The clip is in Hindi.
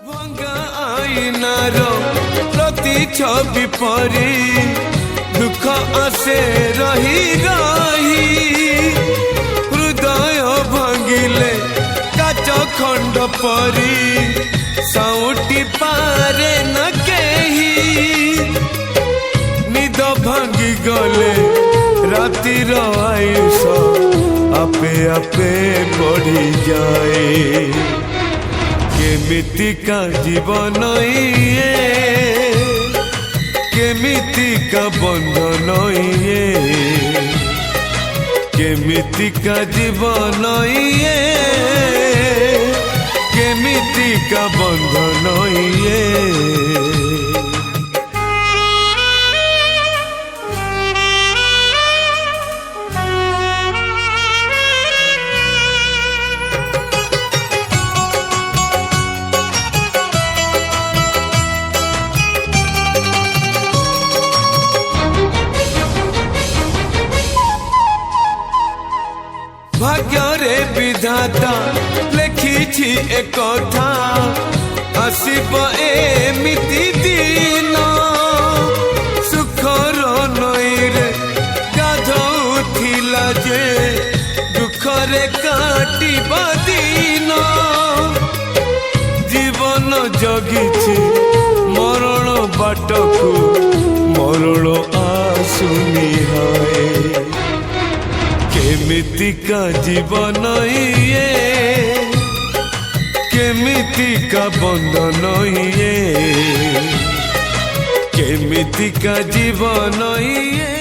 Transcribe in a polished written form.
भंगा आईनार प्रति छवि परी दुख आसे रही रही हृदय भांगिले काच खंड परी साउटी पारे न केही निद भांगी गले रातिर आयुष आपे आपे बढ़ी जाए केमिति का जीवन ये केमिति का बंधन ये केमिति का जीवन ये केमिति का बंधन ये भाग्य रे विधाता लिखी एक कथा आसब एमिति दिन सुखर नई रे गाधौथिला जे दुखरे काटिबा दिन जीवन जगिछि मरण बाटकु मरण आसुनी है केमिति का जीवन ये केमिति का बंधन ये केमिति का जीवन ये।